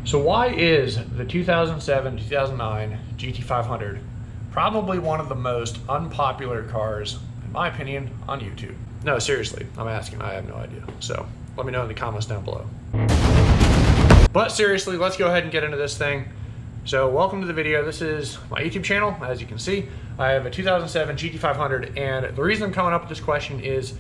So why is the 2007-2009 GT500 probably one of the most unpopular cars, in my opinion, on YouTube? No, seriously, I'm asking, I have no idea. So let me know in the comments down below. But seriously, let's go ahead and get into this thing. So welcome to the video. This is my YouTube channel. As you can see, I have a 2007 GT500, and the reason I'm coming up with this question is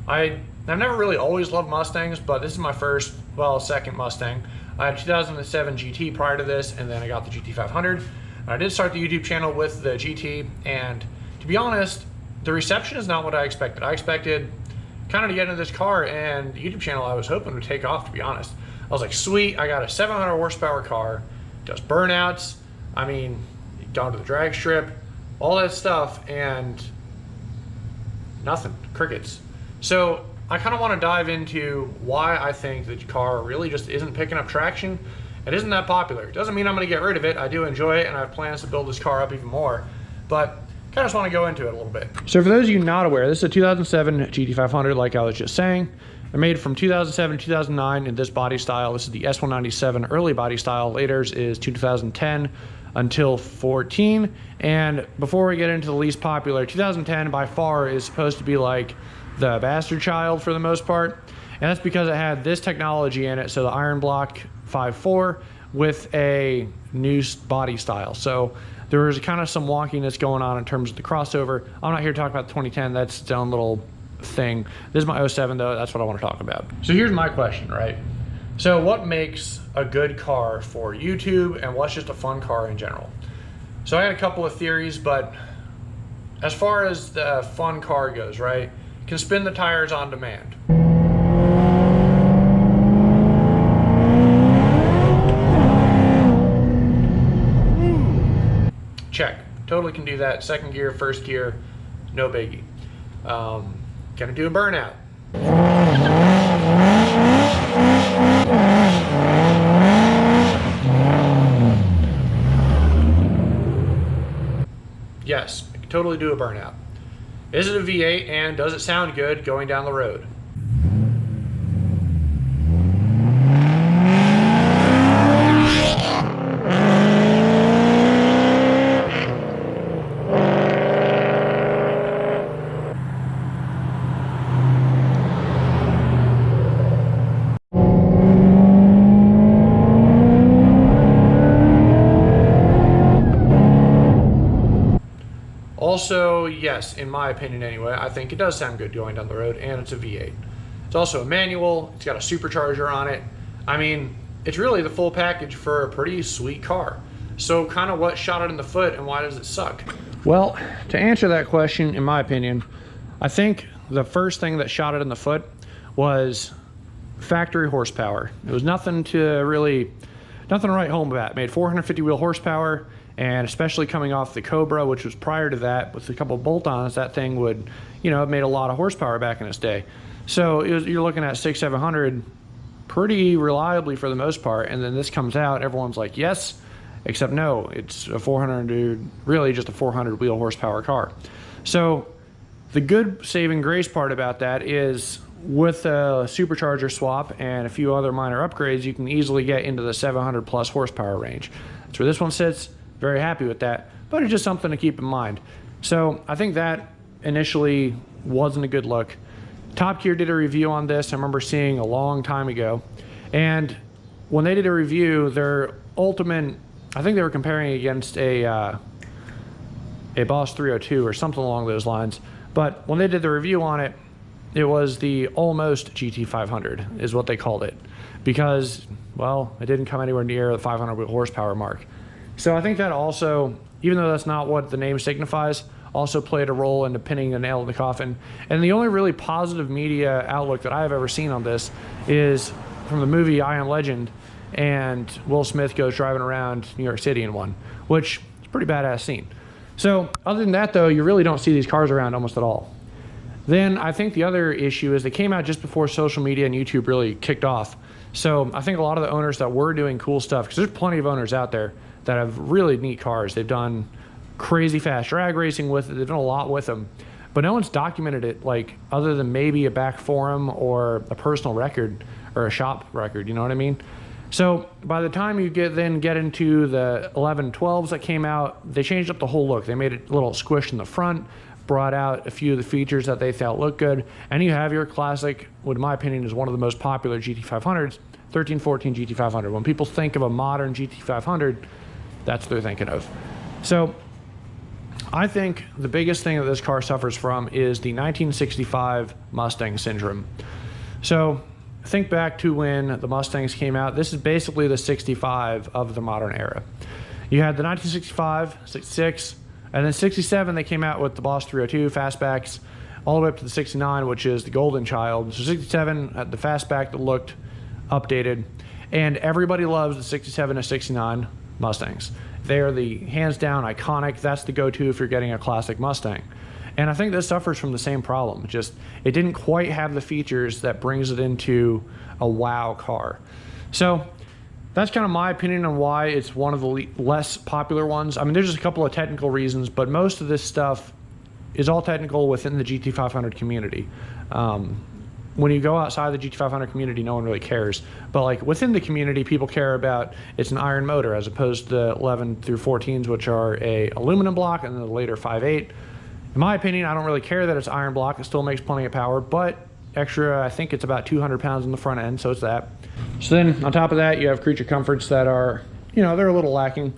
I've never really always loved Mustangs, but this is my first, well, second Mustang. I had a 2007 GT prior to this, and then I got the GT500. And I did start the YouTube channel with the GT, and to be honest, the reception is not what I expected. I expected kind of to get into this car, and the YouTube channel I was hoping would take off, to be honest. I was like, sweet, I got a 700 horsepower car, does burnouts, I mean, down to the drag strip, all that stuff, and nothing, crickets. So I kind of want to dive into why I think the car really just isn't picking up traction. It isn't that popular. It doesn't mean I'm going to get rid of it. I do enjoy it, and I have plans to build this car up even more, but kind of just want to go into it a little bit. So for those of you not aware, this is a 2007 GT500, like I was just saying. They're made from 2007 to 2009 in this body style. This is the S197 early body style. Later's is 2010 until 14. And before we get into the least popular, 2010 by far is supposed to be like the bastard child for the most part. And that's because it had this technology in it. So the iron block 5.4 with a new body style. So there was kind of some wonkiness going on in terms of the crossover. I'm not here to talk about the 2010. That's its own little thing. This is my 07 though. That's what I want to talk about. So here's my question, right? So what makes a good car for YouTube, and what's just a fun car in general? So I had a couple of theories, but as far as the fun car goes, right? Can spin the tires on demand. Check. Totally can do that. Second gear, first gear, no biggie. Gonna do a burnout. Yes, I can totally do a burnout. Is it a V8, and does it sound good going down the road? Also, yes, in my opinion anyway, I think it does sound good going down the road, and it's a V8. It's also a manual, it's got a supercharger on it. I mean, it's really the full package for a pretty sweet car. So kind of what shot it in the foot, and why does it suck? Well, to answer that question, in my opinion, I think the first thing that shot it in the foot was factory horsepower. It was nothing to write home about. It made 450 wheel horsepower. And especially coming off the Cobra, which was prior to that, with a couple of bolt-ons, that thing would, you know, it made a lot of horsepower back in its day. So you're looking at 600-700 pretty reliably for the most part. And then this comes out, everyone's like, yes, except no, it's a 400, really just a 400 wheel horsepower car. So the good saving grace part about that is with a supercharger swap and a few other minor upgrades, you can easily get into the 700 plus horsepower range. That's where this one sits. Very happy with that, but it's just something to keep in mind. So I think that initially wasn't a good look. Top Gear did a review on this. I remember seeing a long time ago, and when they did a review, their ultimate, I think they were comparing it against a Boss 302 or something along those lines. But when they did the review on it, it was the almost GT500 is what they called it, because, well, it didn't come anywhere near the 500 horsepower mark. So I think that also, even though that's not what the name signifies, also played a role into pinning a nail in the coffin. And the only really positive media outlook that I've ever seen on this is from the movie I Am Legend, and Will Smith goes driving around New York City in one, which is a pretty badass scene. So other than that though, you really don't see these cars around almost at all. Then I think the other issue is they came out just before social media and YouTube really kicked off. So I think a lot of the owners that were doing cool stuff, because there's plenty of owners out there that have really neat cars. They've done crazy fast drag racing with it. They've done a lot with them, but no one's documented it, like, other than maybe a back forum or a personal record or a shop record, you know what I mean? So by the time you get into the 1112s that came out, they changed up the whole look. They made it a little squished in the front, brought out a few of the features that they thought looked good, and you have your classic, what in my opinion is one of the most popular GT500s, 1314 GT500. When people think of a modern GT500, that's what they're thinking of. So I think the biggest thing that this car suffers from is the 1965 Mustang syndrome. So think back to when the Mustangs came out. This is basically the 65 of the modern era. You had the 1965, 66, and then 67 they came out with the Boss 302 fastbacks, all the way up to the 69, which is the golden child. So 67 had the fastback that looked updated, and everybody loves the 67 to 69 Mustangs. They are the hands down iconic. That's the go-to if you're getting a classic Mustang. And I think this suffers from the same problem. Just, it didn't quite have the features that brings it into a wow car. So that's kind of my opinion on why it's one of the less popular ones. I mean, there's just a couple of technical reasons, but most of this stuff is all technical within the GT500 community. When you go outside the GT500 community, no one really cares. But like within the community, people care about it's an iron motor as opposed to the 11 through 14s, which are a aluminum block, and then the later 5.8. In my opinion, I don't really care that it's iron block. It still makes plenty of power, but extra, I think it's about 200 pounds in the front end, so it's that. So then on top of that, you have creature comforts that are, you know, they're a little lacking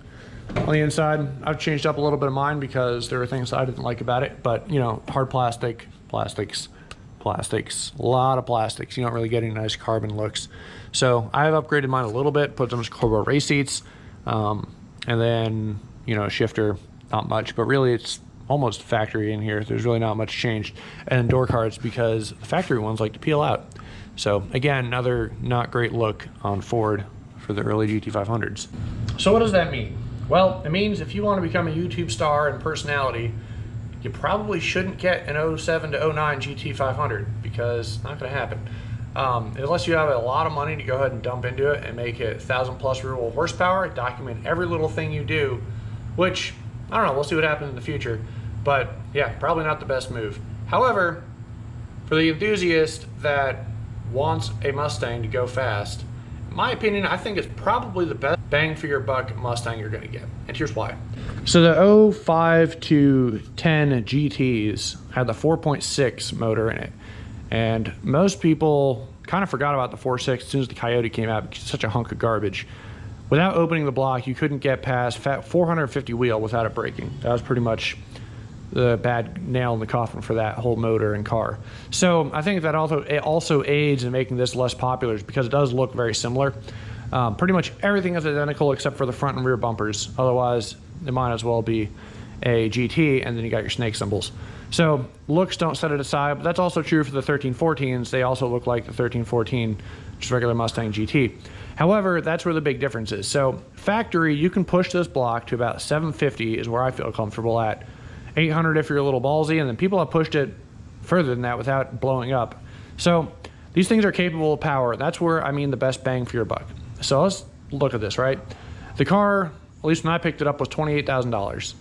on the inside. I've changed up a little bit of mine because there are things I didn't like about it, but you know, hard plastics, a lot of plastics. You don't really get any nice carbon looks. So I have upgraded mine a little bit, put some Cobra race seats, and then, you know, shifter, not much, but really it's almost factory in here. There's really not much changed. And door cards, because the factory ones like to peel out. So again, another not great look on Ford for the early GT500s. So what does that mean? Well, it means if you want to become a YouTube star and personality, you probably shouldn't get an 07 to 09 GT500 because it's not going to happen. Unless you have a lot of money to go ahead and dump into it and make it 1,000 plus real horsepower, document every little thing you do, which, I don't know, we'll see what happens in the future. But yeah, probably not the best move. However, for the enthusiast that wants a Mustang to go fast, in my opinion, I think it's probably the best bang for your buck Mustang you're going to get. And here's why. So the 05 to 10 GTs had the 4.6 motor in it. And most people kind of forgot about the 4.6 as soon as the Coyote came out because it's such a hunk of garbage. Without opening the block, you couldn't get past 450 wheel without it breaking. That was pretty much the bad nail in the coffin for that whole motor and car. So I think that also aids in making this less popular because it does look very similar. Pretty much everything is identical except for the front and rear bumpers. Otherwise, it might as well be a GT, and then you got your snake symbols. So looks don't set it aside, but that's also true for the 1314s. They also look like the 1314, just regular Mustang GT. However, that's where the big difference is. So factory, you can push this block to about 750 is where I feel comfortable at. 800 if you're a little ballsy, and then people have pushed it further than that without blowing up. So these things are capable of power. That's where I mean the best bang for your buck. So let's look at this, right? The car, at least when I picked it up, was $28,000.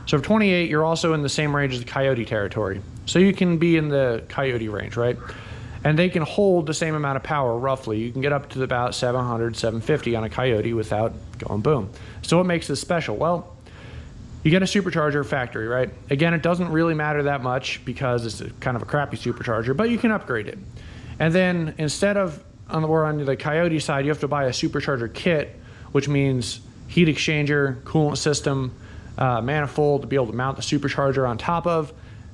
So for 28, you're also in the same range as the Coyote territory. So you can be in the Coyote range, right? And they can hold the same amount of power, roughly. You can get up to about 700, 750 on a Coyote without going boom. So what makes this special? Well, you get a supercharger factory, right? Again, it doesn't really matter that much because it's kind of a crappy supercharger, but you can upgrade it. And then instead of on the Coyote side, you have to buy a supercharger kit, which means heat exchanger, coolant system, manifold to be able to mount the supercharger on top of,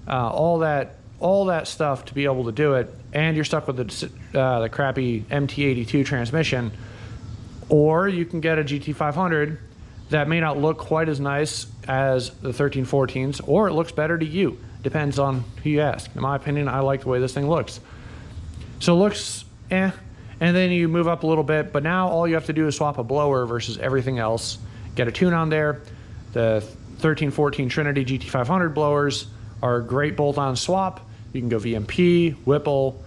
all that stuff to be able to do it. And you're stuck with the crappy MT82 transmission. Or you can get a GT500 that may not look quite as nice as the 1314s, or it looks better to you. Depends on who you ask. In my opinion, I like the way this thing looks. So it looks and then you move up a little bit, but now all you have to do is swap a blower versus everything else. Get a tune on there. The 1314 Trinity GT500 blowers are a great bolt-on swap. You can go VMP, Whipple,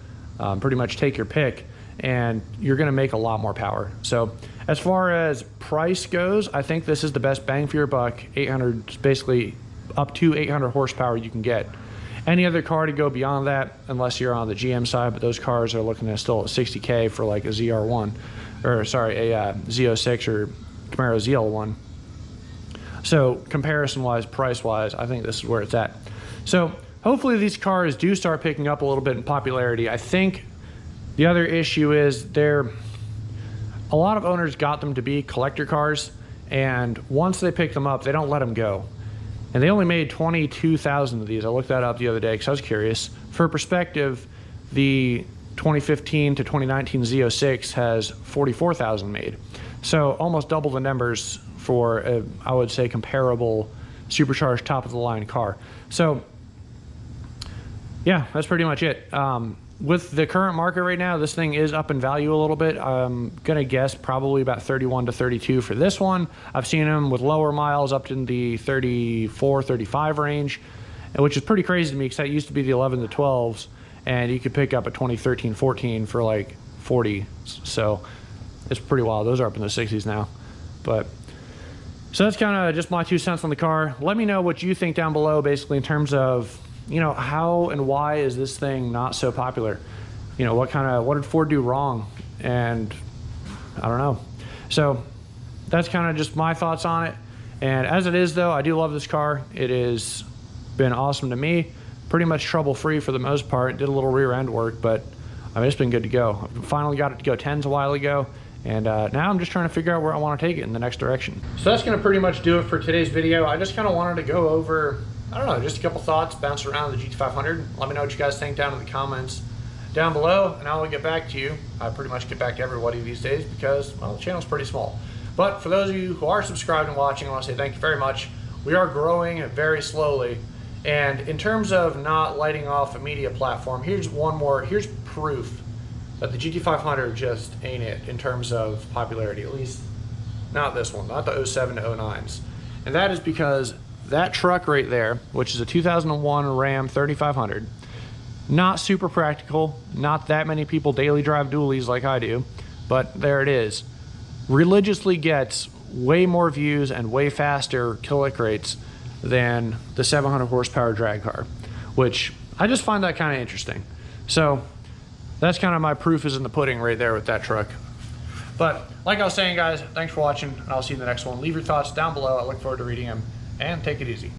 pretty much take your pick, and you're gonna make a lot more power. So as far as price goes, I think this is the best bang for your buck. 800, basically up to 800 horsepower you can get. Any other car to go beyond that, unless you're on the GM side, but those cars are looking at still at 60K for like a ZR1. or sorry, a Z06 or Camaro ZL1. So comparison-wise, price-wise, I think this is where it's at. So hopefully these cars do start picking up a little bit in popularity. I think the other issue is a lot of owners got them to be collector cars, and once they pick them up, they don't let them go. And they only made 22,000 of these. I looked that up the other day because I was curious. For perspective, the 2015 to 2019 Z06 has 44,000 made. So almost double the numbers for a, I would say, comparable supercharged top of the line car. So yeah, that's pretty much it. With the current market right now, this thing is up in value a little bit. I'm gonna guess probably about 31 to 32 for this one. I've seen them with lower miles up in the 34, 35 range, which is pretty crazy to me because that used to be the 11 to 12s, and you could pick up a 2013, 14 for like 40. So it's pretty wild. Those are up in the 60s now. But so that's kind of just my 2 cents on the car. Let me know what you think down below, basically in terms of, you know, how and why is this thing not so popular? You know, what did Ford do wrong? And I don't know. So that's kind of just my thoughts on it. And as it is though, I do love this car. It has been awesome to me. Pretty much trouble-free for the most part. Did a little rear end work, but I mean, it's been good to go. I finally got it to go 10s a while ago. And now I'm just trying to figure out where I want to take it in the next direction. So that's going to pretty much do it for today's video. I just kind of wanted to go over, I don't know, just a couple thoughts, bounce around the GT500. Let me know what you guys think down in the comments down below, and I will get back to you. I pretty much get back to everybody these days because, well, the channel's pretty small. But for those of you who are subscribed and watching, I want to say thank you very much. We are growing very slowly. And in terms of not lighting off a media platform, here's proof that the GT500 just ain't it in terms of popularity, at least not this one, not the 07 to 09s. And that is because that truck right there, which is a 2001 Ram 3500, not super practical, not that many people daily drive dualies like I do, but there it is, religiously gets way more views and way faster click rates than the 700 horsepower drag car, which I just find that kind of interesting. So that's kind of my proof is in the pudding right there with that truck. But like I was saying, guys, thanks for watching, and I'll see you in the next one. Leave your thoughts down below. I look forward to reading them, and take it easy.